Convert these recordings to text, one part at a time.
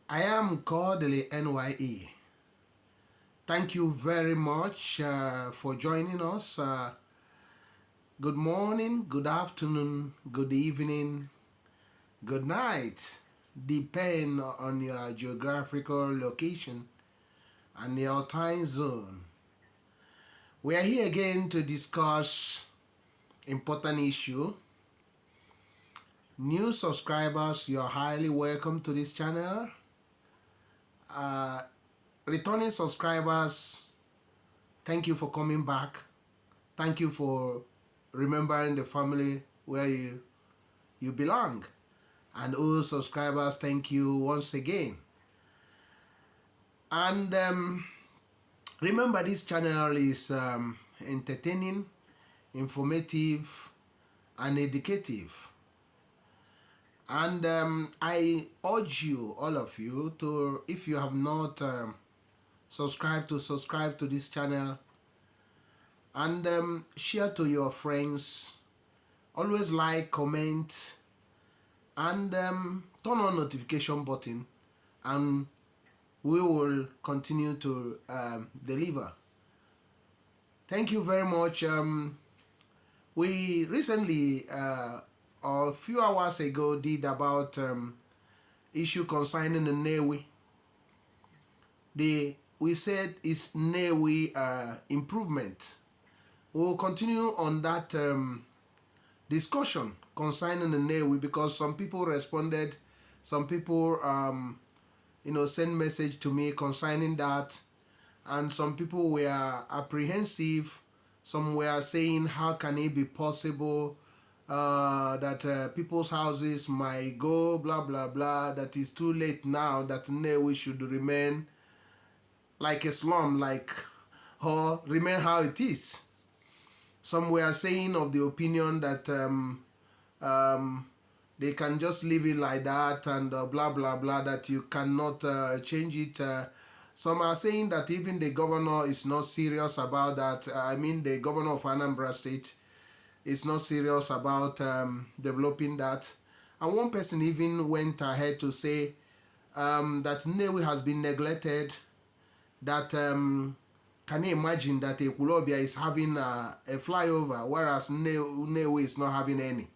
I am Kodili-nye. Thank you very much for joining us. Good morning, good afternoon, good evening, good night, depending on your geographical location and your time zone. We are here again to discuss important issue. New subscribers, you're highly welcome to this channel. Returning subscribers, thank you for coming back. Thank you for remembering the family where you belong. And all subscribers, thank you once again. And remember, this channel is entertaining, informative, and educative. And I urge you, all of you, to, if you have not subscribe to this channel, and share to your friends. Always like, comment, and turn on notification button, and we will continue to deliver. Thank you very much. We recently, a few hours ago, did about issue concerning the Nnewi. We said it's Nnewi improvement. We will continue on that discussion concerning the Nnewi, because some people responded, some people sent message to me concerning that, and some people were apprehensive. Some were saying, how can it be possible that people's houses might go blah blah blah, that is too late now, that Nnewi should remain like a slum, or remain how it is. Some were saying of the opinion that they can just leave it like that, and blah blah blah, that you cannot change it. Some are saying that even the governor is not serious about that. The governor of Anambra State is not serious about developing that. And one person even went ahead to say that Nnewi has been neglected, that can you imagine that Ekulobia is having a flyover, whereas Nnewi is not having any?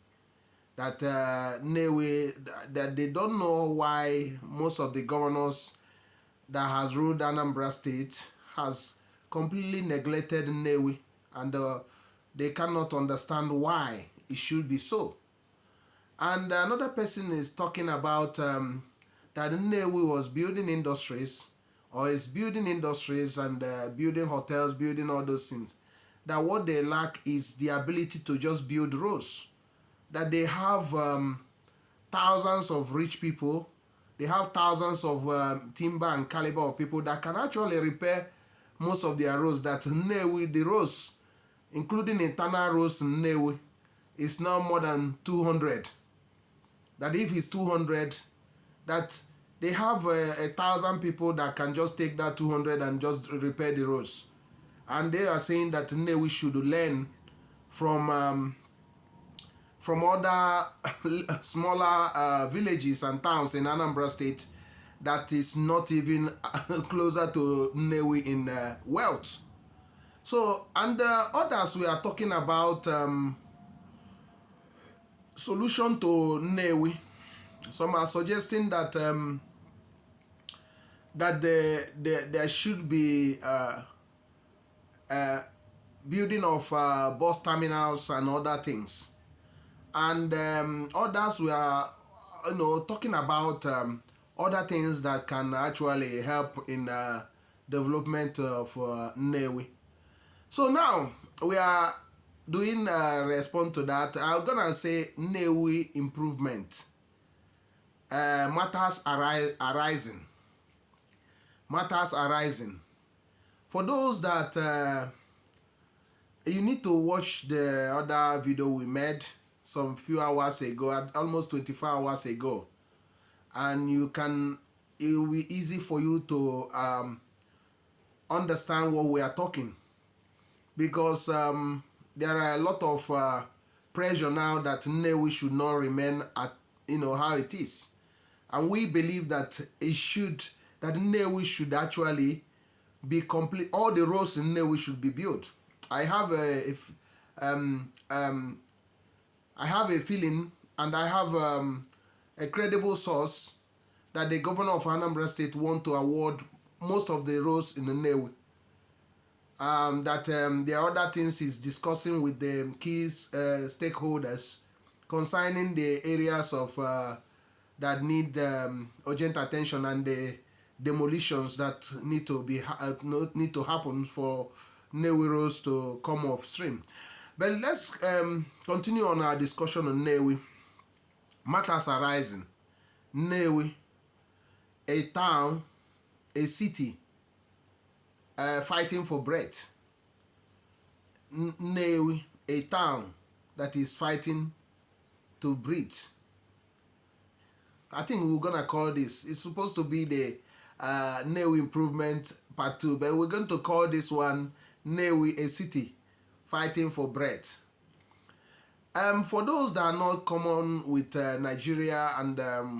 That Nnewi, that they don't know why most of the governors that has ruled Anambra State has completely neglected Nnewi, and they cannot understand why it should be so. And another person is talking about that Nnewi was building industries, or is building industries and building hotels, building all those things. That what they lack is the ability to just build roads. That they have thousands of rich people, they have thousands of timber and caliber of people that can actually repair most of their roads. That Nnewi, the roads, including internal roads in Nnewi, is now more than 200. That if it's 200, that they have 1,000 people that can just take that 200 and just repair the roads. And they are saying that Nnewi should learn from other smaller villages and towns in Anambra State that is not even closer to Nnewi in wealth. So, and others, we are talking about solution to Nnewi. Some are suggesting that that there should be building of bus terminals and other things. And others, we are talking about other things that can actually help in development of Nnewi. So now we are doing a response to that. I'm gonna say Nnewi improvement. Matters arising. Matters arising. For those that you need to watch the other video we made some few hours ago, almost 24 hours ago, and it will be easy for you to understand what we are talking, because there are a lot of pressure now that Nnewi should not remain at how it is, and we believe that Nnewi should actually be complete. All the roads in Nnewi should be built. I have um, um, I have a feeling, and I have a credible source that the governor of Anambra State want to award most of the roads in the Nnewi. That there are other things he's discussing with the key stakeholders concerning the areas of that need urgent attention, and the demolitions that need to happen for Nnewi roads to come off stream. But let's continue on our discussion on Nnewi. Matters arising. Nnewi, a town, a city, fighting for breath. Nnewi, a town that is fighting to breathe. I think we're gonna call this. It's supposed to be the Nnewi Improvement Part 2, but we're going to call this one Nnewi, a city fighting for breath. For those that are not common with Nigeria and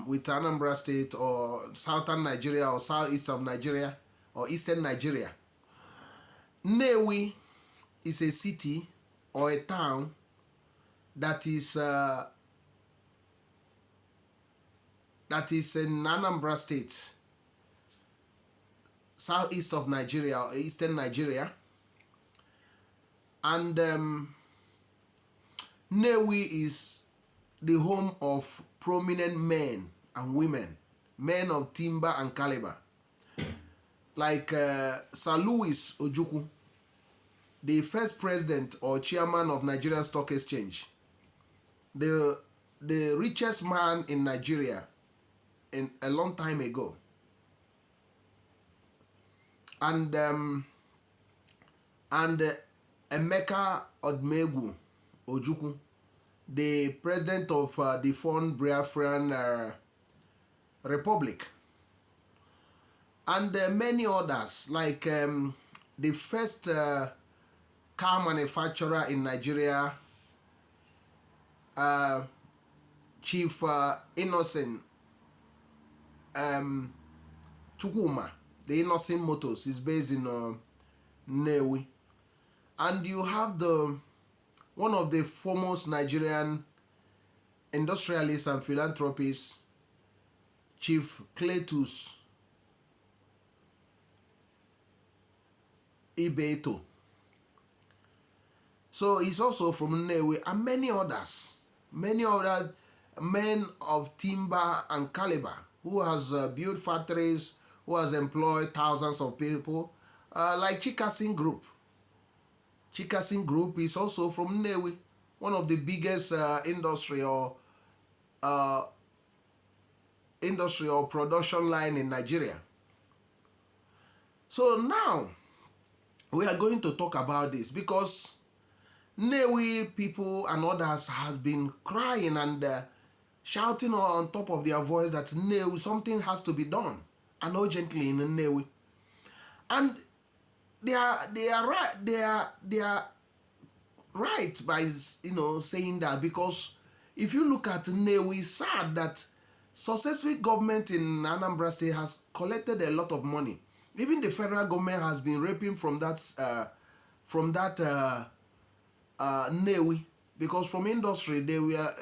with Anambra State or southern Nigeria or southeast of Nigeria or eastern Nigeria, Nnewi is a city or a town that is in Anambra State, southeast of Nigeria or eastern Nigeria, and Nnewi is the home of prominent men and women, men of timber and caliber, like Sir Louis Ojukwu, the first president or chairman of Nigerian Stock Exchange, the richest man in Nigeria in a long time ago, and Emeka Odumegwu Ojukwu, the president of the Fond Biafran Republic, and many others, like the first car manufacturer in Nigeria, Chief Innoson Chukwuma, the Innoson Motors is based in Nnewi. And you have one of the foremost Nigerian industrialists and philanthropists, Chief ChiefCletusibeto So he's also from Nnewi, and many other men of timber and caliber who has built factories, who has employed thousands of people, like Chikasin Group. Chikasin Group is also from Nnewi, one of the biggest industry or production line in Nigeria. So now we are going to talk about this because Nnewi people and others have been crying and shouting on top of their voice that Nnewi, something has to be done, and urgently in Nnewi. And they are right by saying that, because if you look at Nnewi, it's sad that successful government in Anambra State has collected a lot of money. Even the federal government has been raping from that Nnewi, because from industry they were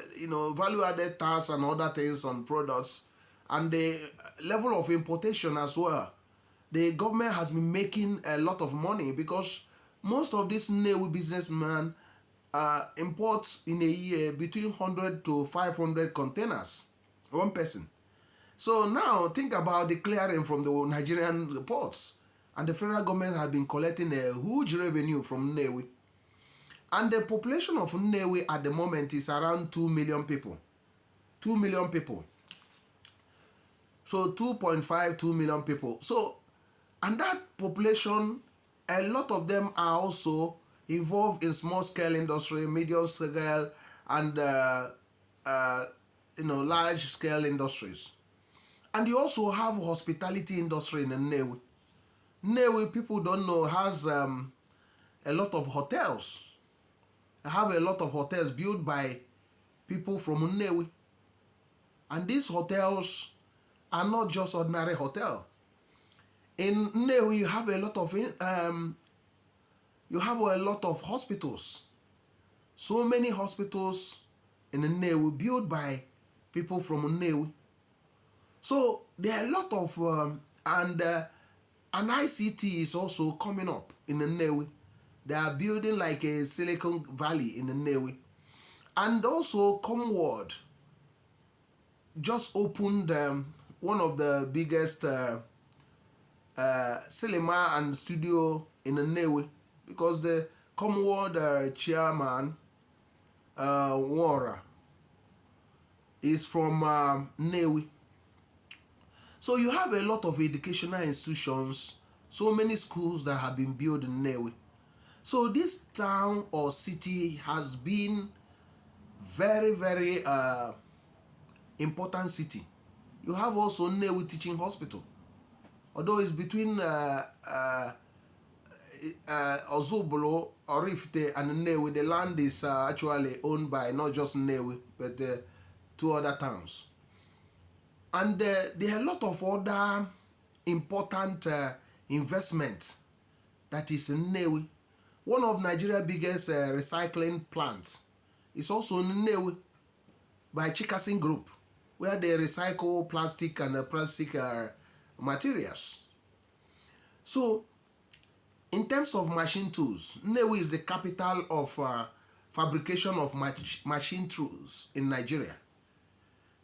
value-added tax and other things on products, and the level of importation as well. The government has been making a lot of money because most of these Nnewi businessmen import in a year between 100 to 500 containers, one person. So now think about the clearing from the Nigerian ports, and the federal government has been collecting a huge revenue from Nnewi. And the population of Nnewi at the moment is around 2 million people. 2 million people. So 2.52 million people. So, and that population, a lot of them are also involved in small scale industry, medium scale, and large scale industries. And you also have hospitality industry in Nnewi. Nnewi, people don't know, has a lot of hotels. I have a lot of hotels built by people from Nnewi. And these hotels are not just ordinary hotel. In Nnewi, you have a lot of hospitals. So many hospitals in Nnewi built by people from Nnewi. So there are a lot of and ICT is also coming up in Nnewi. They are building like a Silicon Valley in Nnewi. And also Comward just opened one of the biggest cinema and studio in Nnewi, because the Comward chairman Wara is from Nnewi. So you have a lot of educational institutions, so many schools that have been built in Nnewi. So this town or city has been very, very important city. You have also Nnewi Teaching Hospital. Although it's between Ozubolo, Orifte, and Nnewi, the land is actually owned by not just Nnewi, but two other towns. And there are a lot of other important investment that is in Nnewi. One of Nigeria's biggest recycling plants is also in Nnewi by Chikasin Group, where they recycle plastic and plastic materials. So, in terms of machine tools, Nnewi is the capital of fabrication of machine tools in Nigeria.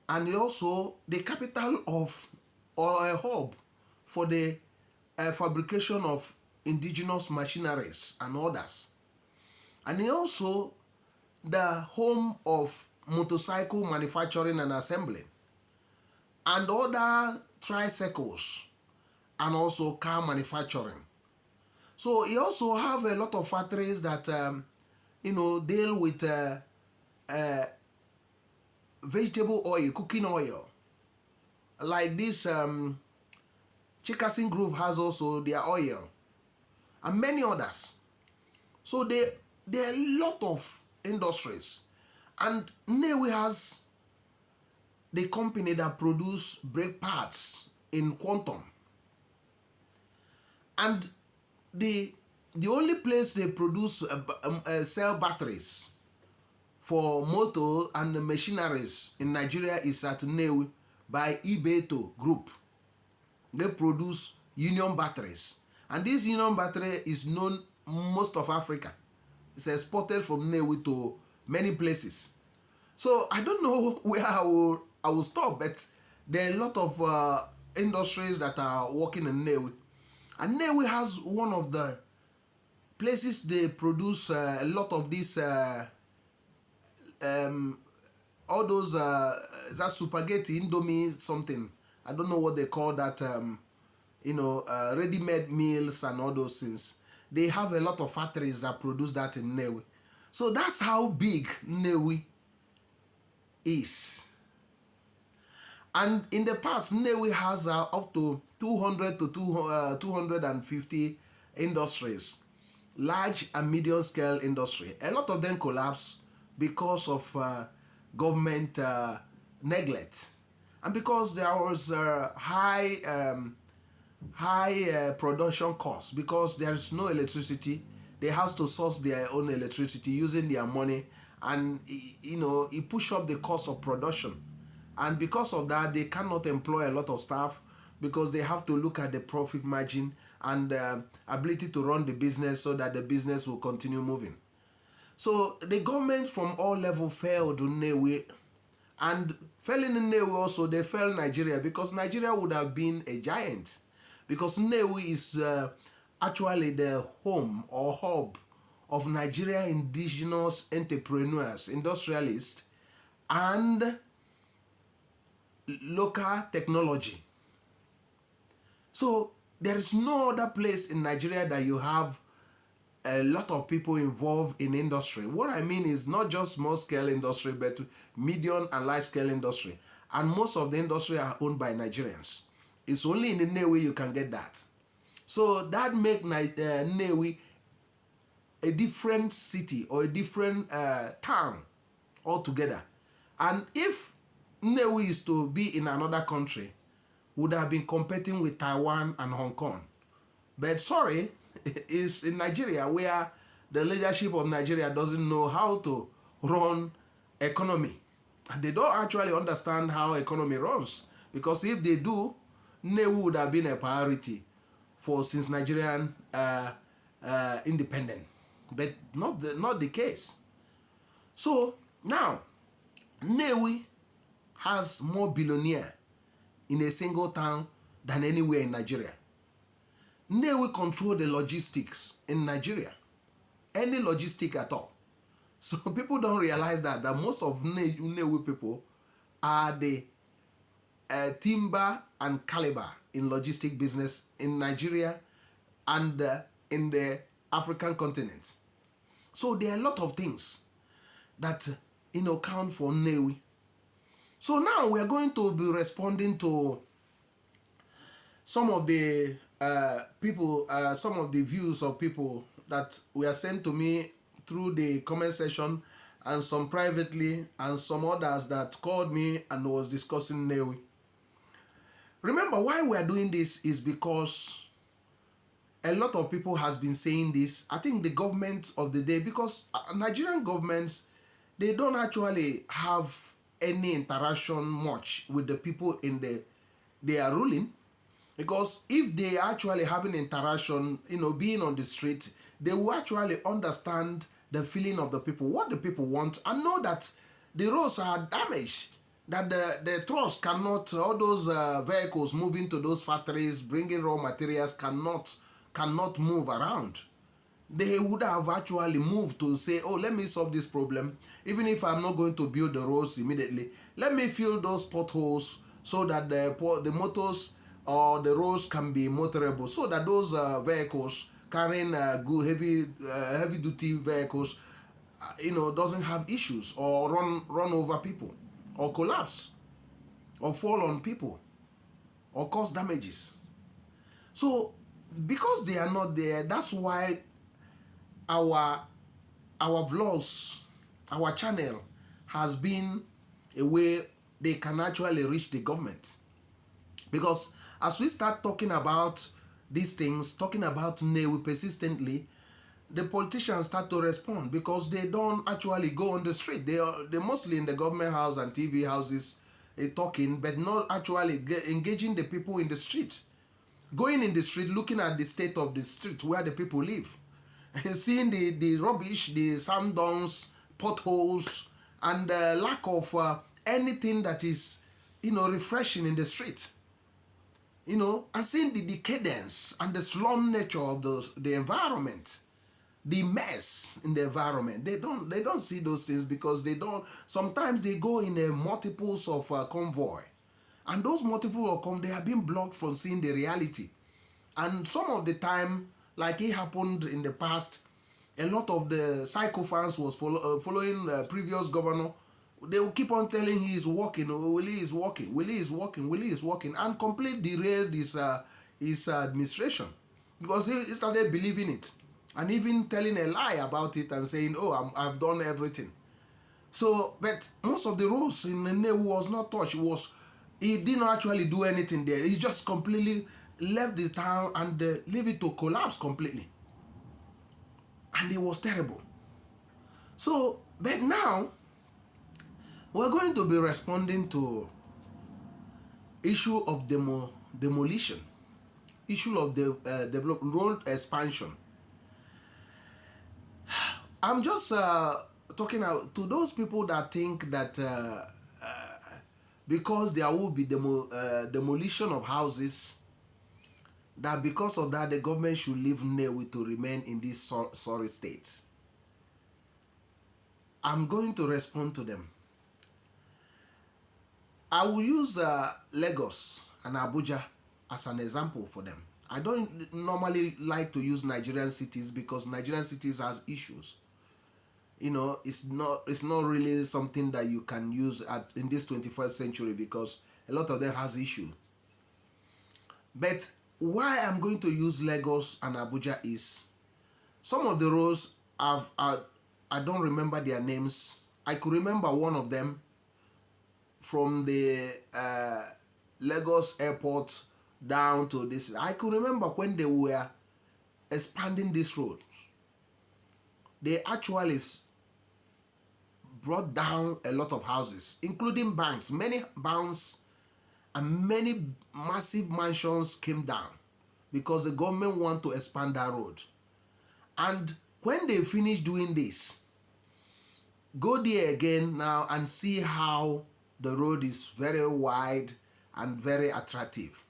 And also the capital of, or a hub for the fabrication of indigenous machineries and others. And also the home of motorcycle manufacturing and assembly, and other tricycles, and also car manufacturing. So he also have a lot of factories that deal with vegetable oil, cooking oil. Like this Chikasin Group has also their oil, and many others. So there are a lot of industries. And Nnewi has the company that produce brake parts in quantum. And the only place they produce cell batteries for motor and machineries in Nigeria is at Nnewi by Ibeto Group. They produce Union batteries. And this Union battery is known most of Africa. It's exported from Nnewi to many places. So I don't know where I will stop, but there are a lot of industries that are working in Nnewi. And Nnewi has one of the places they produce a lot of this all those that spaghetti, indomie, something. I don't know what they call that. Ready-made meals and all those things. They have a lot of factories that produce that in Nnewi. So that's how big Nnewi is. And in the past, Nnewi has up to 200 to 250 industries, large and medium scale industry. A lot of them collapsed because of government neglect, and because there was high production costs, because there is no electricity. They have to source their own electricity using their money, and it push up the cost of production. And because of that, they cannot employ a lot of staff, because they have to look at the profit margin and ability to run the business so that the business will continue moving. So the government from all levels failed Nnewi, and failing Nnewi also, they failed Nigeria, because Nigeria would have been a giant, because Nnewi is actually the home or hub of Nigeria indigenous entrepreneurs, industrialists, and local technology. So there is no other place in Nigeria that you have a lot of people involved in industry. What I mean is not just small scale industry, but medium and large scale industry. And most of the industry are owned by Nigerians. It's only in the Nnewi you can get that. So that makes Nnewi a different city or a different town altogether. And if Nnewi is to be in another country, would have been competing with Taiwan and Hong Kong. But sorry, it's in Nigeria where the leadership of Nigeria doesn't know how to run economy. And they don't actually understand how economy runs. Because if they do, Nnewi would have been a priority since Nigerian independent. But not the case. So now, Nnewi has more billionaire in a single town than anywhere in Nigeria. Nnewi control the logistics in Nigeria. Any logistic at all. So people don't realize that most of Nnewi people are the timber and caliber in logistic business in Nigeria and in the African continent. So there are a lot of things that count for Nnewi. So now we are going to be responding to some of the people, some of the views of people that were sent to me through the comment section, and some privately, and some others that called me and was discussing Nnewi. Remember, why we are doing this is because a lot of people has been saying this. I think the government of the day, because Nigerian governments, they don't actually have any interaction much with the people they are ruling. Because if they actually have an interaction, being on the street, they will actually understand the feeling of the people, what the people want, and know that the roads are damaged, that the trucks cannot, all those vehicles moving to those factories, bringing raw materials cannot move around. They would have actually moved to say, oh, let me solve this problem. Even if I'm not going to build the roads immediately, let me fill those potholes so that the motors or the roads can be motorable, so that those vehicles carrying good heavy duty vehicles doesn't have issues or run over people or collapse or fall on people or cause damages. So because they are not there, that's why our vlogs, our channel has been a way they can actually reach the government. Because as we start talking about these things, talking about Nnewi persistently, the politicians start to respond, because they don't actually go on the street. They're mostly in the government house and TV houses talking, but not actually engaging the people in the street. Going in the street, looking at the state of the street where the people live, and seeing the rubbish, the sand dunes, potholes, and lack of anything that is refreshing in the street. And seeing the decadence and the slum nature of the environment, the mess in the environment. They don't see those things, because sometimes they go in a multiples of convoy, and those multiples of convoy, they have been blocked from seeing the reality. And some of the time, like it happened in the past, a lot of the psychophans was following previous governor. They will keep on telling he is working, Willie is working, Willie is working, Willie is working, and completely derailed his administration, because he started believing it, and even telling a lie about it and saying, oh, I've done everything. So, but most of the roads in Nnewi was not touched. He didn't actually do anything there. He just completely left the town and leave it to collapse completely. And it was terrible. So, but now, we're going to be responding to issue of demolition, issue of the road expansion. I'm just talking out to those people that think that because there will be demolition of houses, that because of that the government should leave Nnewi to remain in this sorry state. I'm going to respond to them. I will use Lagos and Abuja as an example for them. I don't normally like to use Nigerian cities, because Nigerian cities has issues. It's not really something that you can use in this 21st century, because a lot of them has issue. But why I'm going to use Lagos and Abuja is some of the roads I don't remember their names. I could remember one of them from the Lagos Airport down to this. I could remember when they were expanding this road, they actually brought down a lot of houses, including banks. Many banks and many massive mansions came down because the government want to expand that road. And when they finish doing this, go there again now and see how the road is very wide and very attractive.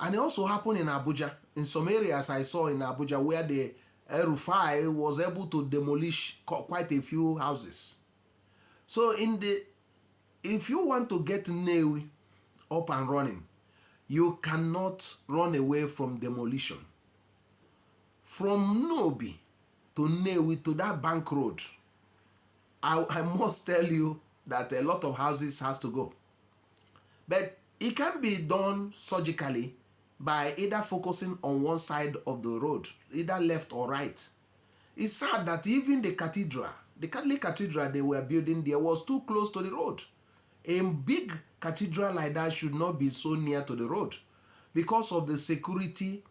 And it also happened in Abuja. In some areas I saw in Abuja where the Rufai was able to demolish quite a few houses. So if you want to get Nnewi up and running, you cannot run away from demolition. From Nobi to Nnewi to that bank road, I must tell you that a lot of houses has to go. But it can be done surgically by either focusing on one side of the road, either left or right. It's sad that even the cathedral, the Catholic cathedral they were building there was too close to the road. A big cathedral like that should not be so near to the road because of the security,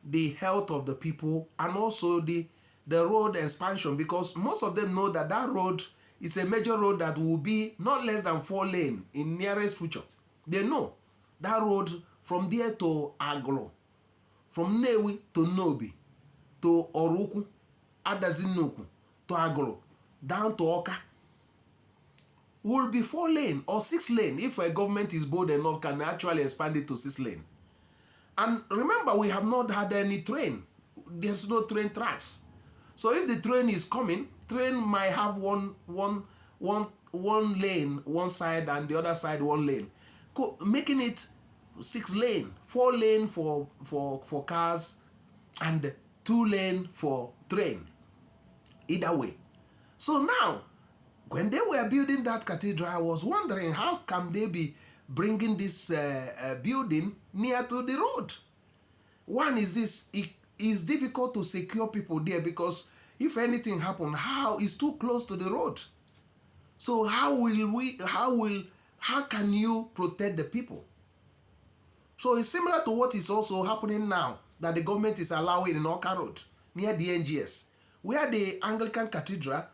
the health of the people, and also the road expansion, because most of them know that that road is a major road that will be not less than 4 lane in nearest future. They know that road from there to Aglo, from Nnewi to Nobi, to Oruku, Adazinuku, to Aglo, down to Oka, will be 4 lane or 6 lane if a government is bold enough can actually expand it to 6 lane. And remember, we have not had any train. There's no train tracks. So if the train is coming, train might have one lane, one side, and the other side 1 lane, making it 6 lane, 4 lane for cars, and 2 lane for train. Either way. So now, when they were building that cathedral, I was wondering how can they be bringing this building near to the road. One is this: it is difficult to secure people there because if anything happen, how is too close to the road. So how can you protect the people? So it's similar to what is also happening now that the government is allowing in Oka Road near the NGS, where the Anglican Cathedral,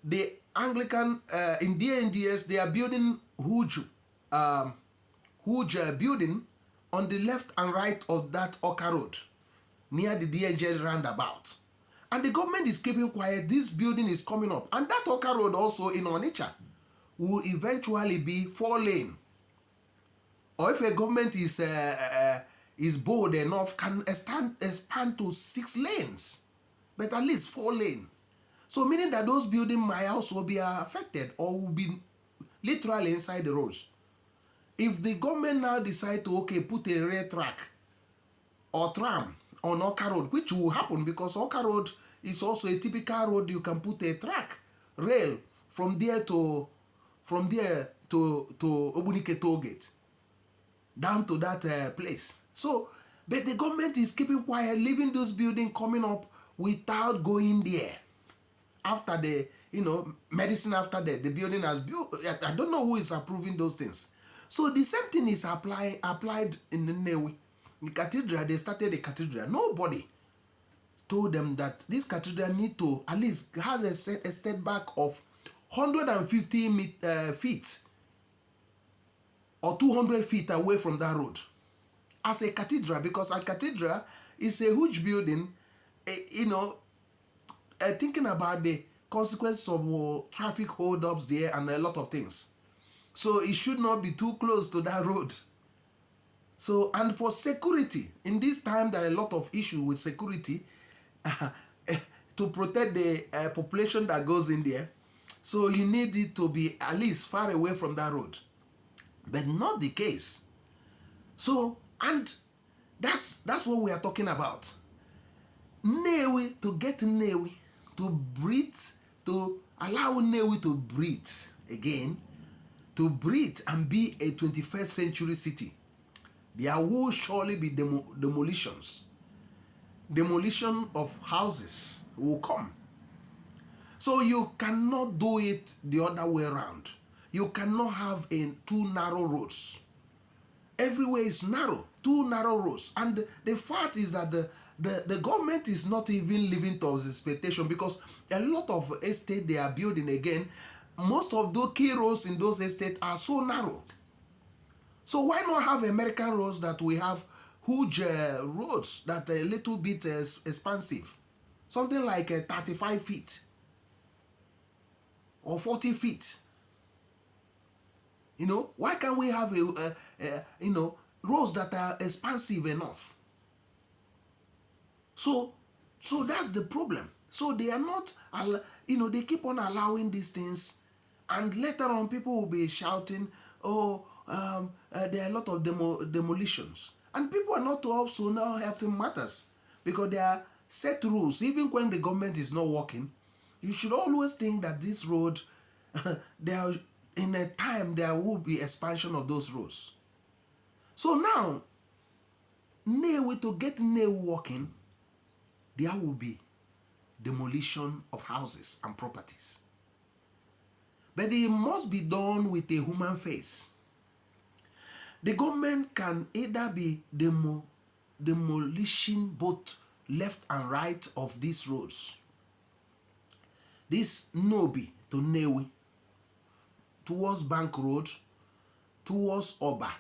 the Anglican in the NGS, they are building huge building on the left and right of that Oka Road near the DNJ roundabout. And the government is keeping quiet. This building is coming up. And that Oka Road also in Onitsha will eventually be 4 lane. Or if a government is bold enough, can expand to 6 lanes. But at least 4 lane. So meaning that those buildings might also be affected or will be literally inside the roads. If the government now decide to put a rail track or tram on Oka Road, which will happen because Oka Road is also a typical road you can put a track, rail from there to Obunike Toll Gate, down to that place. So, but the government is keeping quiet, leaving those buildings coming up without going there. After the medicine, after the building has built, I don't know who is approving those things. So the same thing is applied in the Nnewi. The cathedral, they started the cathedral. Nobody told them that this cathedral need to at least has a step back of 150 feet or 200 feet away from that road as a cathedral, because a cathedral is a huge building, thinking about the consequence of traffic hold-ups there and a lot of things. So it should not be too close to that road. So, and for security, in this time there are a lot of issues with security to protect the population that goes in there. So you need it to be at least far away from that road. But not the case. So, and that's what we are talking about. Nnewi, to get Nnewi to breathe, to allow Nnewi to breathe again, to breathe and be a 21st century city, there will surely be demolitions. Demolition of houses will come. So you cannot do it the other way around. You cannot have two narrow roads. everywhere is narrow, two narrow roads. And the fact is that the government is not even living to its expectation, because a lot of estate they are building again, most of those key roads in those estates are so narrow. So why not have American roads that we have huge roads that are a little bit expansive? Something like 35 feet or 40 feet. You know, why can't we have roads that are expansive enough? So that's the problem. So they are not, they keep on allowing these things, and later on people will be shouting, oh, there are a lot of demolitions. And people are not also now helping matters, because there are set rules. Even when the government is not working, you should always think that this road, in a time there will be expansion of those roads. So now, Nnewi, to get Nnewi working, there will be demolition of houses and properties. But it must be done with a human face. The government can either be demolishing both left and right of these roads. This Nobi to Nnewi, towards Bank Road, towards Oba,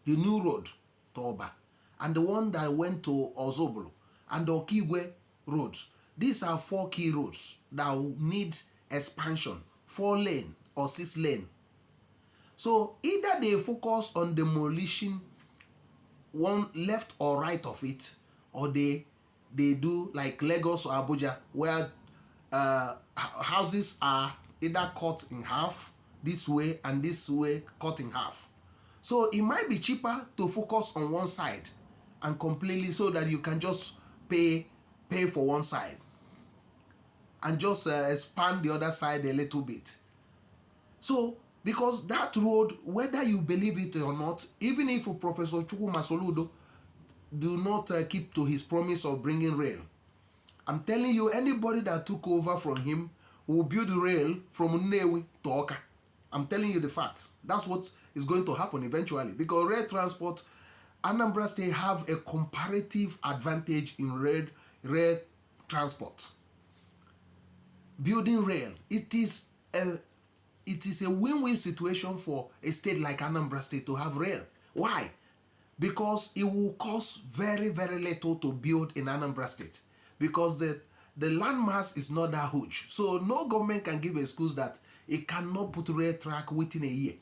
the new road to Oba, and the one that went to Ozobolo, and the Okigwe Road. These are 4 key roads that need expansion, 4 lane or 6 lane. So either they focus on demolishing one left or right of it, or they do like Lagos or Abuja, where houses are either cut in half, this way and this way cut in half. So it might be cheaper to focus on one side and completely, so that you can just pay for one side and just expand the other side a little bit. So because that road, whether you believe it or not, even if Professor Soludo do not keep to his promise of bringing rail, I'm telling you, anybody that took over from him will build rail from Nnewi to Oka. I'm telling you the fact. That's what is going to happen eventually, because rail transport, Anambra State have a comparative advantage in rail transport. Building rail, it is a win-win situation for a state like Anambra State to have rail. Why? Because it will cost very, very little to build in Anambra State, because the landmass is not that huge. So no government can give excuse that it cannot put rail track within a year.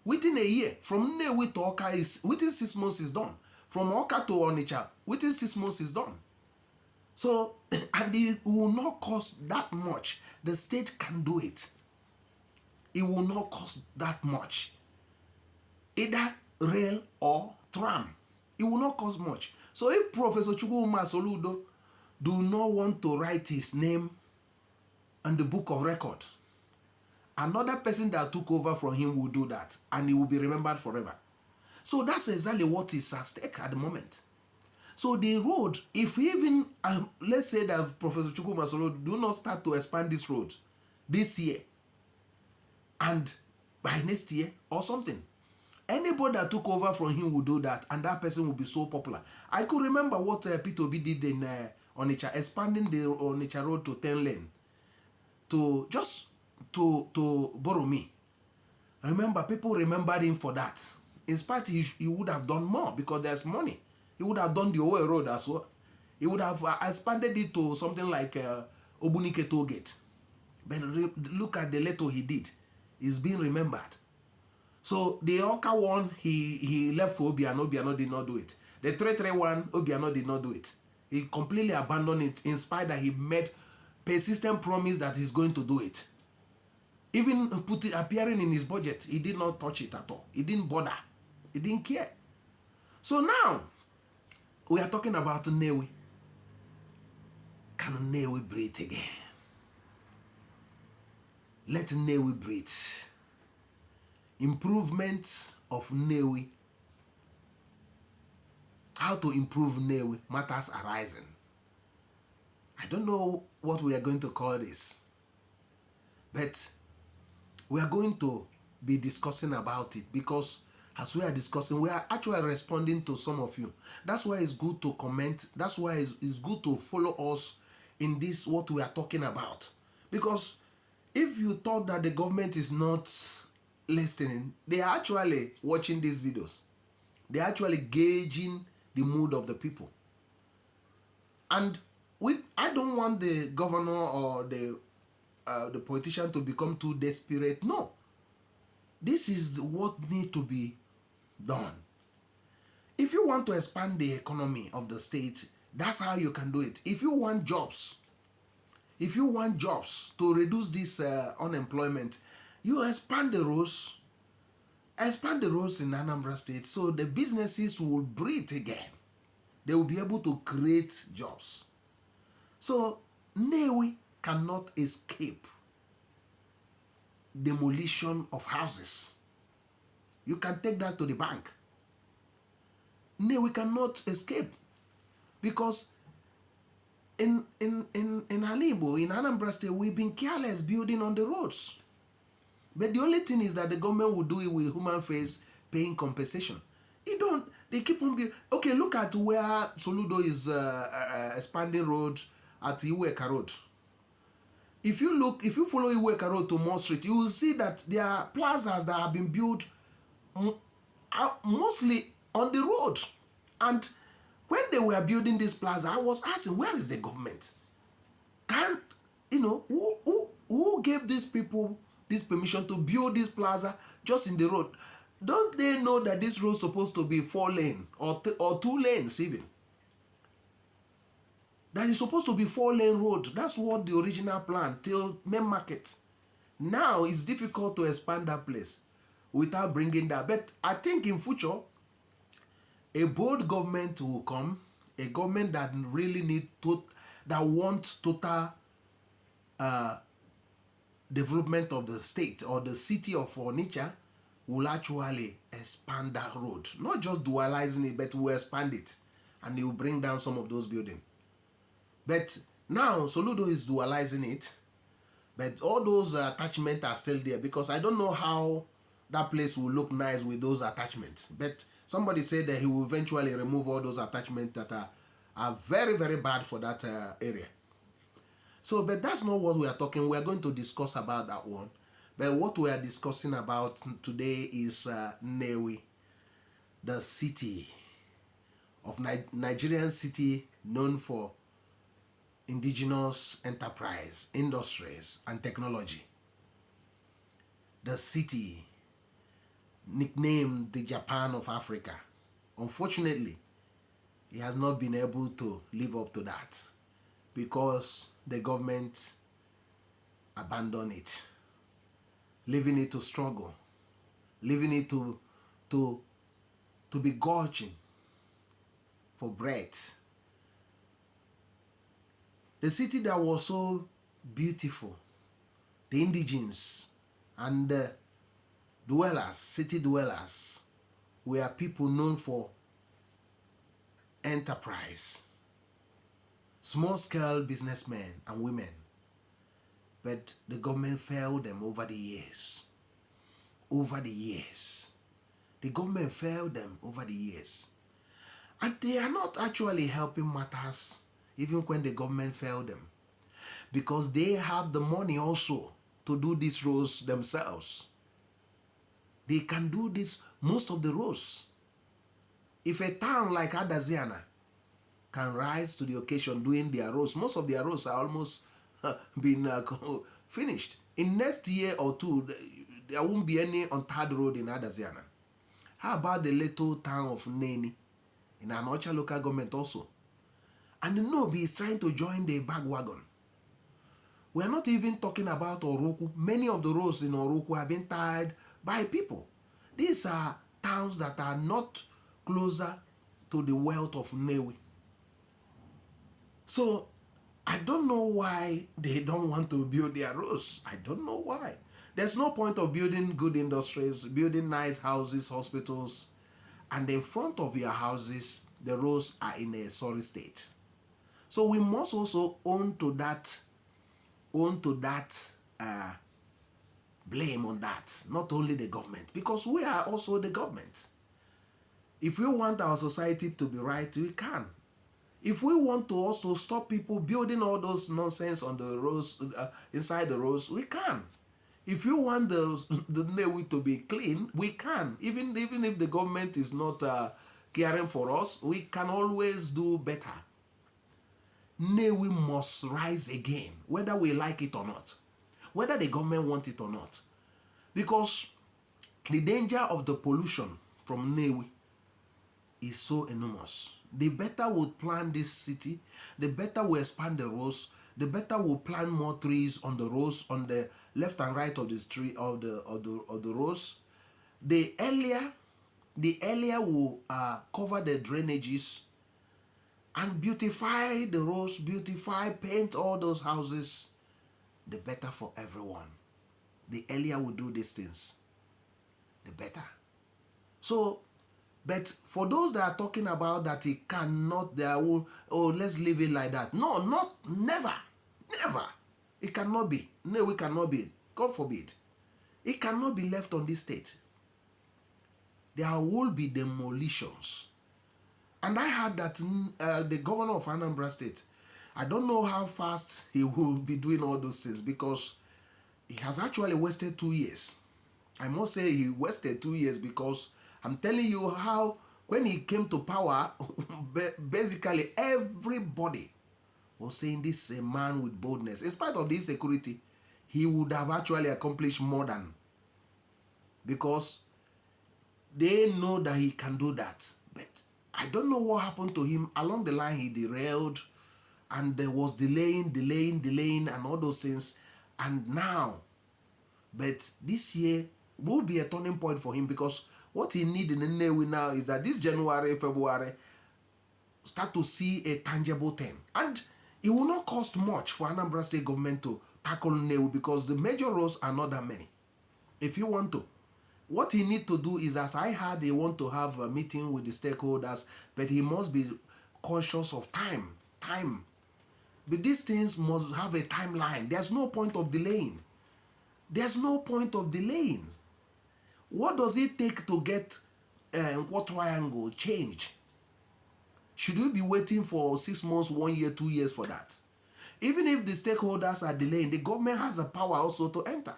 Within a year, from Nnewi to Oka, is within 6 months is done. From Oka to Onitsha, within 6 months is done. So, and it will not cost that much. The state can do it. It will not cost that much. Either rail or tram. It will not cost much. So if Professor Soludo do not want to write his name on the book of record, another person that took over from him will do that, and he will be remembered forever. So that's exactly what is at stake at the moment. So the road, if even, let's say that Professor Soludo do not start to expand this road this year, and by next year or something, anybody that took over from him will do that, and that person will be so popular. I could remember what Peter Obi did in Onitsha, expanding the Onitsha road to 10 lane, to borrow me. Remember, people remembered him for that. In spite, he would have done more, because there's money. He would have done the Owe road as well. He would have expanded it to something like Obunike Toll Gate. But look at the little he did. He's being remembered. So the Oka one, he left for Obiano. Obiano did not do it. The 331, Obiano did not do it. He completely abandoned it, in spite that he made persistent promise that he's going to do it. Even put it appearing in his budget, he did not touch it at all. He didn't bother. He didn't care. So now, we are talking about Nnewi. Can Nnewi breathe again? Let Nnewi breathe. Improvement of Nnewi. How to improve Nnewi, matters arising. I don't know what we are going to call this, but we are going to be discussing about it, because As we are discussing, we are actually responding to some of you. That's why it's good to comment. That's why it's good to follow us in this, what we are talking about. Because if you thought that the government is not listening, they are actually watching these videos. They are actually gauging the mood of the people. And I don't want the governor or the politician to become too desperate. No. This is what needs to be done. If you want to expand the economy of the state, that's how you can do it. If you want jobs to reduce this unemployment, you expand the roads in Anambra State so the businesses will breathe again. They will be able to create jobs. So Nnewi cannot escape demolition of houses. You can take that to the bank. Nnewi cannot escape because in Alibo, in Anambra State, we've been careless building on the roads. But the only thing is that the government will do it with human face, paying compensation. They keep on building. Okay, look at where Soludo is expanding road at Iweka Road. If you follow Iweka Road to Moore Street, you will see that there are plazas that have been built mostly on the road. And when they were building this plaza, I was asking, where is the government? Who gave these people this permission to build this plaza just in the road? Don't they know that this road is supposed to be 4 lane or 2 lanes even? That is supposed to be 4-lane road. That's what the original plan till main market. Now it's difficult to expand that place without bringing that. But I think in future, a bold government will come, a government that really that wants total development of the state or the city of Onitsha, will actually expand that road. Not just dualizing it, but will expand it. And it will bring down some of those buildings. But now Soludo is dualizing it. But all those attachments are still there because I don't know how that place will look nice with those attachments. But somebody said that he will eventually remove all those attachments that are very, very bad for that area. So, but that's not what we are talking. We are going to discuss about that one. But what we are discussing about today is Nnewi, the city of Nigerian city known for indigenous enterprise, industries, and technology. The city nicknamed the Japan of Africa. Unfortunately, he has not been able to live up to that because the government abandoned it, leaving it to struggle, leaving it to be gorging for bread. The city that was so beautiful, the indigenes and the dwellers, city dwellers, were people known for enterprise, small-scale businessmen and women. But the government failed them over the years. The government failed them over the years. And they are not actually helping matters even when the government failed them. Because they have the money also to do these roads themselves. They can do this, most of the roads. If a town like Adaziana can rise to the occasion doing their roads, most of their roads are almost been finished. In next year or two, there won't be any untarred road in Adaziana. How about the little town of Nnewi in Anocha local government also? And Nnobi is trying to join the bandwagon. We are not even talking about Oroku. Many of the roads in Oroku have been tied by people. These are towns that are not closer to the wealth of Nnewi. So, I don't know why they don't want to build their roads. I don't know why. There's no point of building good industries, building nice houses, hospitals, and in front of your houses, the roads are in a sorry state. So we must also own to that blame on that, not only the government, because we are also the government. If we want our society to be right, we can. If we want to also stop people building all those nonsense on the roads, inside the roads, we can. If you want the Nnewi to be clean, we can. Even if the government is not caring for us, we can always do better. Nnewi must rise again, whether we like it or not, whether the government want it or not. Because the danger of the pollution from Nnewi is so enormous. The better we plan this city, the better we expand the roads, the better we plant more trees on the roads, on the left and right of the street of the roads. The earlier we cover the drainages and beautify the roads, paint all those houses, the better for everyone. The earlier we do these things, the better. So, but for those that are talking about that it cannot, they will, oh, let's leave it like that. No, not, never. It cannot be. No, it cannot be. God forbid. It cannot be left on this state. There will be demolitions. And I heard that the governor of Anambra State, I don't know how fast he will be doing all those things, because he has actually wasted 2 years. I must say he wasted 2 years, because I'm telling you how when he came to power, basically everybody was saying this is a man with boldness. In spite of the insecurity, he would have actually accomplished more than, because they know that he can do that. But I don't know what happened to him. Along the line, he derailed, and there was delaying, and all those things. And now, but this year will be a turning point for him, because what he needs in Nnewi now is that this January, February, start to see a tangible thing. And it will not cost much for Anambra State government to tackle Nnewi, because the major roads are not that many. If you want to, what he need to do is, as I heard, he want to have a meeting with the stakeholders, but he must be conscious of time. But these things must have a timeline. There's no point of delaying. What does it take to get what triangle changed? Should we be waiting for 6 months, 1 year, 2 years for that? Even if the stakeholders are delaying, the government has the power also to enter.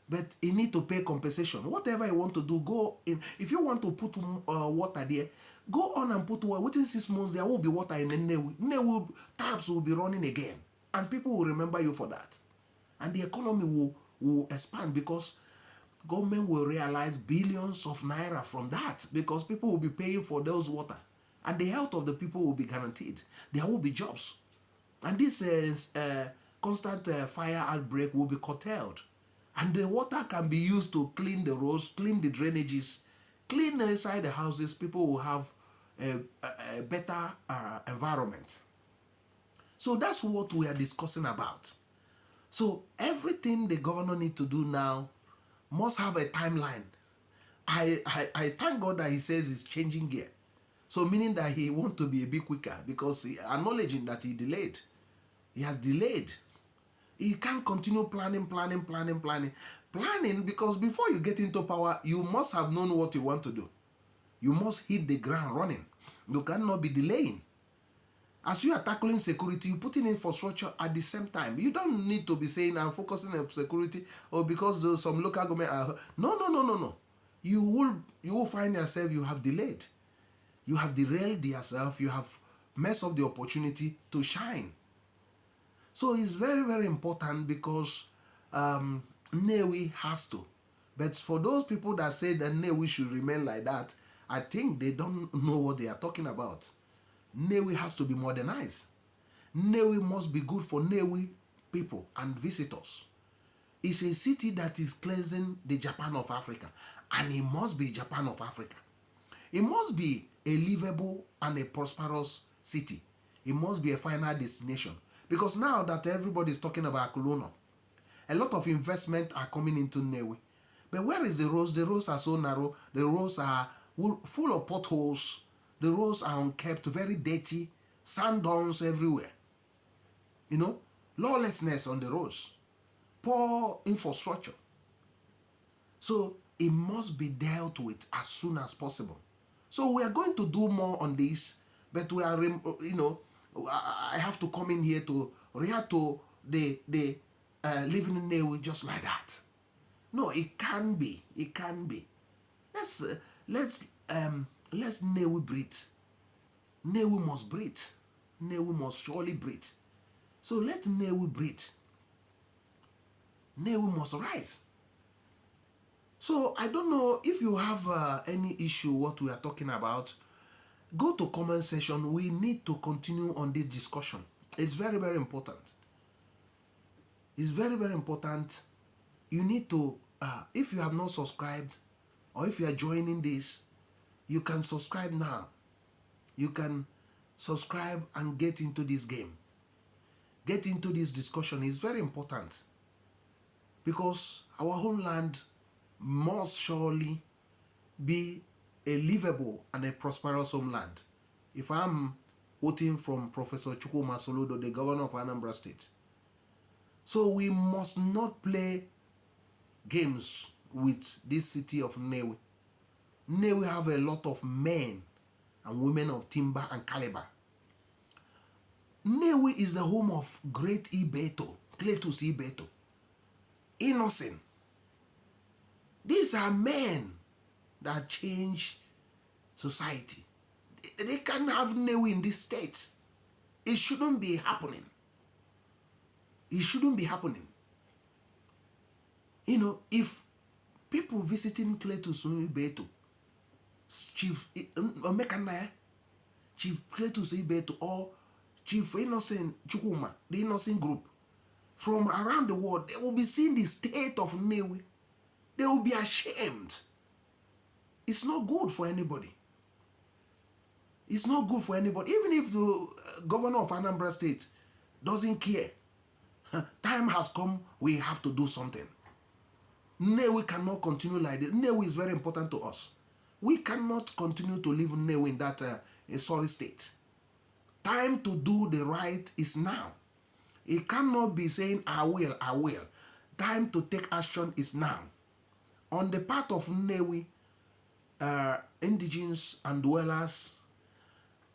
But he need to pay compensation. Whatever you want to do, go in. If you want to put water there, go on and put water. Within 6 months, there will be water in the Nnewi. Taps will be running again. And people will remember you for that. And the economy will expand, because government will realize billions of naira from that, because people will be paying for those water. And the health of the people will be guaranteed. There will be jobs. And this constant fire outbreak will be curtailed. And the water can be used to clean the roads, clean the drainages, clean inside the houses. People will have a better environment. So that's what we are discussing about. So everything the governor needs to do now must have a timeline. I thank God that he says he's changing gear. So meaning that he wants to be a bit quicker, because he acknowledging that he delayed. He has delayed. He can't continue planning, because before you get into power, you must have known what you want to do. You must hit the ground running. You cannot be delaying. As you are tackling security, you put in infrastructure at the same time. You don't need to be saying, I'm focusing on security, or because some local government are... No. You will find yourself, you have delayed. You have derailed yourself. You have messed up the opportunity to shine. So it's very, very important, because Nnewi has to. But for those people that say that Nnewi should remain like that, I think they don't know what they are talking about. Nnewi has to be modernized. Nnewi must be good for Nnewi people and visitors. It's a city that is cleansing the Japan of Africa, and it must be Japan of Africa. It must be a livable and a prosperous city. It must be a final destination. Because now that everybody is talking about Kuluno, a lot of investment are coming into Nnewi. But where is the roads? The roads are so narrow. The roads are full of potholes. The roads are unkept, very dirty, sand dunes everywhere. Lawlessness on the roads, poor infrastructure. So it must be dealt with as soon as possible. So we are going to do more on this, but we are, I have to come in here to react to the living in Nnewi just like that. No, it can be. It can be. Let's let's Nnewi breathe. Nnewi must breathe. Nnewi must surely breathe. So let Nnewi breathe. Nnewi must rise. So I don't know if you have any issue what we are talking about. Go to comment section. We need to continue on this discussion. It's very, very important. It's very, very important. You need to, if you have not subscribed, or if you are joining this, you can subscribe now. You can subscribe and get into this game. Get into this discussion. It's very important. Because our homeland must surely be a livable and a prosperous homeland. If I'm quoting from Professor Chukwuma Soludo, the governor of Anambra State. So we must not play games with this city of Nnewi. Nnewi have a lot of men and women of timber and caliber. Nnewi is the home of great ChiefCletusibeto Innoson. These are men that change society. They can't have Nnewi in this state. It shouldn't be happening. It shouldn't be happening. If people visiting ChiefCletusibeto, ChiefCletusibeto or Chief Innoson Chukwuma, the Innoson group, from around the world, they will be seeing the state of Nnewi. They will be ashamed. It's not good for anybody. It's not good for anybody. Even if the governor of Anambra State doesn't care, time has come, we have to do something. Nnewi cannot continue like this. Nnewi is very important to us. We cannot continue to live Nnewi in that sorry state. Time to do the right is now. It cannot be saying, I will, I will. Time to take action is now. On the part of Nnewi, indigenes and dwellers,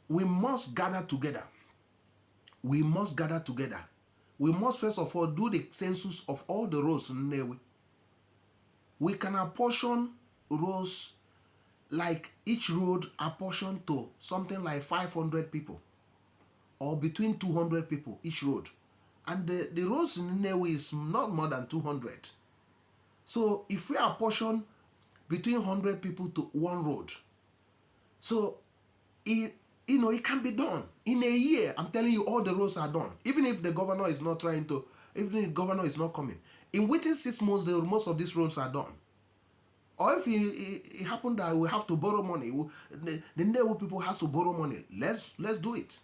we must gather together. We must gather together. We must first of all do the census of all the roads in Nnewi. We can apportion roads, like each road apportioned to something like 500 people or between 200 people each road. And the roads in Nnewi is not more than 200. So if we apportion between 100 people to one road, so it can be done. In a year, I'm telling you, all the roads are done. Even if the governor is not trying to, even if the governor is not coming. In within 6 months, most of these roads are done. Or if it happened that we have to borrow money, the Nnewi people has to borrow money. Let's do it.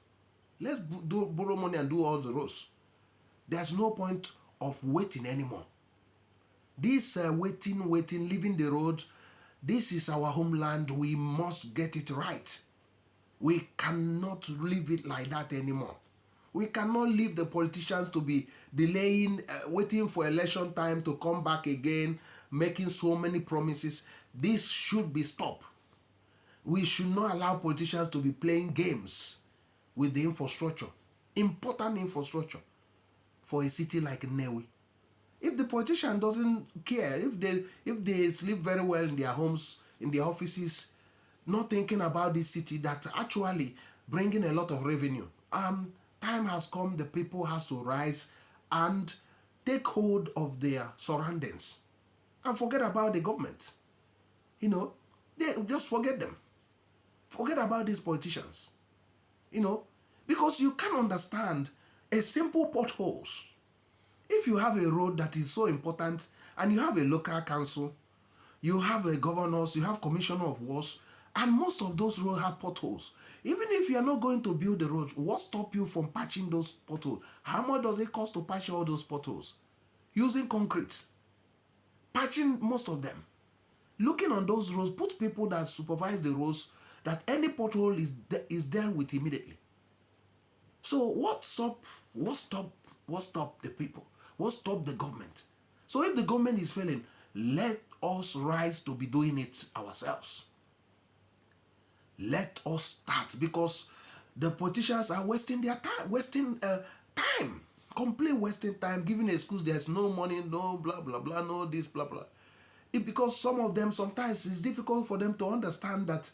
Let's borrow money and do all the roads. There's no point of waiting anymore. This waiting, leaving the road, this is our homeland. We must get it right. We cannot leave it like that anymore. We cannot leave the politicians to be delaying, waiting for election time to come back again, making so many promises. This should be stopped. We should not allow politicians to be playing games with the infrastructure, important infrastructure for a city like Nnewi. If the politician doesn't care, if they sleep very well in their homes, in their offices, not thinking about this city that actually bringing a lot of revenue, time has come, the people has to rise and take hold of their surroundings and forget about the government. They just forget them. Forget about these politicians. Because you can't understand a simple potholes. If you have a road that is so important and you have a local council, you have a governors, you have commissioner of works, and most of those roads have potholes. Even if you are not going to build the road, what stop you from patching those potholes? How much does it cost to patch all those potholes? Using concrete. Patching most of them. Looking on those roads, put people that supervise the roads, that any pothole is dealt with immediately. So what stop the people? What stop the government? So if the government is failing, let us rise to be doing it ourselves. Let us start, because the politicians are wasting their time, time, complete wasting time, giving excuse there's no money, no blah blah blah, no this blah blah. Because some of them, sometimes it's difficult for them to understand that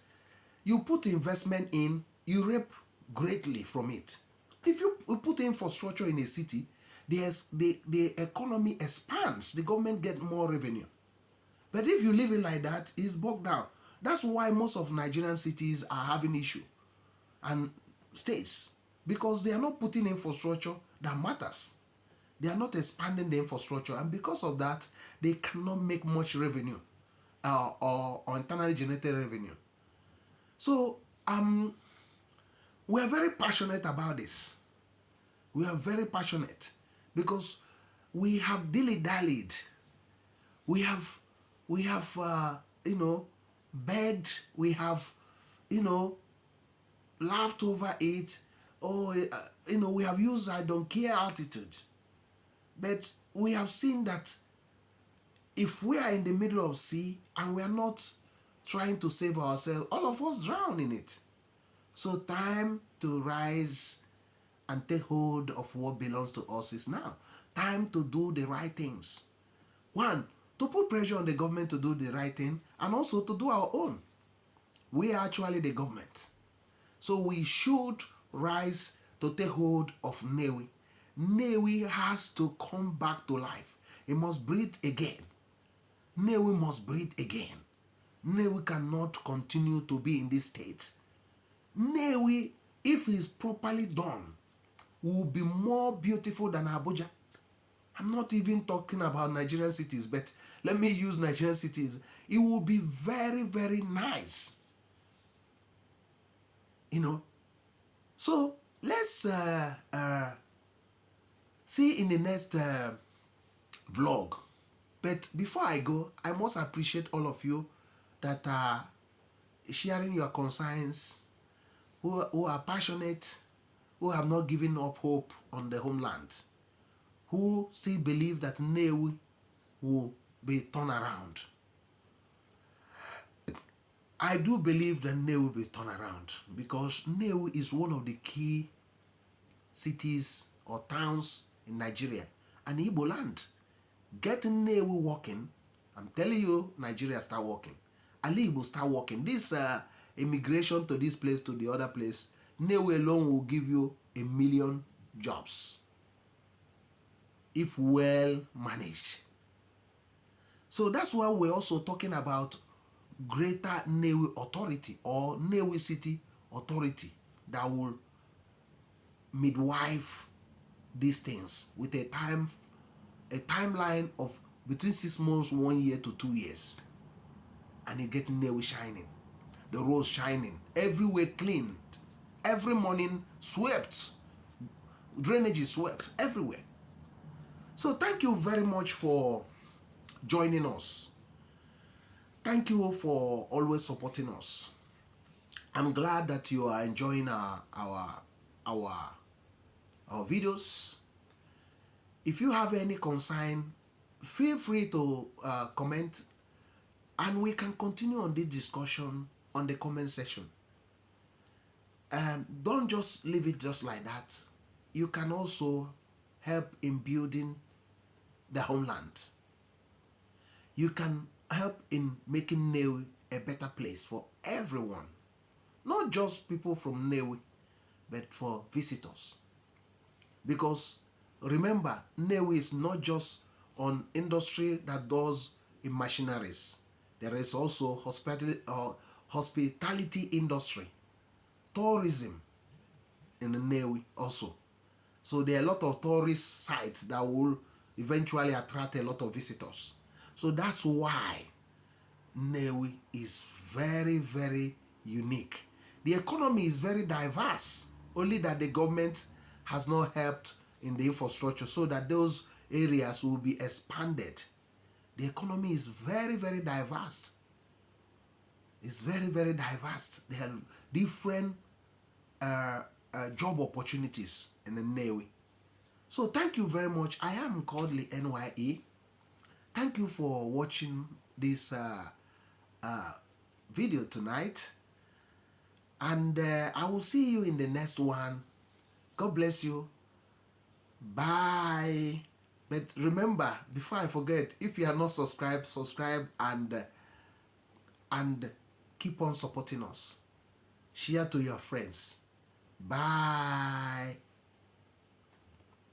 you put investment in, you reap greatly from it. If you put infrastructure in a city, the economy expands, the government get more revenue. But if you leave it like that, it's bogged down. That's why most of Nigerian cities are having issue and states, because they are not putting infrastructure that matters. They are not expanding the infrastructure, and because of that, they cannot make much revenue or internally generated revenue. So we are very passionate about this. We are very passionate because we have dilly-dallied. We have begged. We have laughed over it. Or we have used I don't care attitude. But we have seen that if we are in the middle of sea and we are not trying to save ourselves, all of us drown in it. So time to rise and take hold of what belongs to us is now. Time to do the right things. One, to put pressure on the government to do the right thing, and also to do our own. We are actually the government. So we should rise to take hold of Nnewi. Nnewi has to come back to life. It must breathe again. Nnewi must breathe again. Nnewi cannot continue to be in this state. Nnewi, if it's properly done, will be more beautiful than Abuja. I'm not even talking about Nigerian cities, but let me use Nigerian cities. It will be very, very nice. So let's see in the next vlog. But before I go, I must appreciate all of you that are sharing your concerns, who are passionate, who have not given up hope on the homeland, who still believe that Nnewi will be turned around. I do believe that Nnewi will be turned around, because Nnewi is one of the key cities or towns in Nigeria and Igbo land. Getting Nnewi working, I'm telling you, Nigeria start working. Ali Igbo start working. This immigration to this place, to the other place, Nnewi alone will give you 1 million jobs if well managed. So that's why we're also talking about Greater Nnewi Authority or Nnewi City Authority that will midwife these things with a timeline of between 6 months, 1 year to 2 years. And you get Nnewi shining, the roads shining, everywhere cleaned, every morning swept, drainage is swept everywhere. So thank you very much for joining us. Thank you for always supporting us. I'm glad that you are enjoying our videos. If you have any concern, feel free to comment, and we can continue on this discussion on the comment section. Don't just leave it just like that. You can also help in building the homeland. You can help in making Nnewi a better place for everyone. Not just people from Nnewi, but for visitors. Because remember, Nnewi is not just on industry that does in machineries. There is also hospitality industry, tourism in Nnewi also. So there are a lot of tourist sites that will eventually attract a lot of visitors. So that's why Nnewi is very, very unique. The economy is very diverse, only that the government has not helped in the infrastructure so that those areas will be expanded. The economy is very, very diverse. It's very, very diverse. There are different job opportunities in the Nnewi. So thank you very much. I am Kodili-nye. Thank you for watching this video tonight. And I will see you in the next one. God bless you. Bye. But remember, before I forget, if you are not subscribed, subscribe and keep on supporting us. Share to your friends. Bye.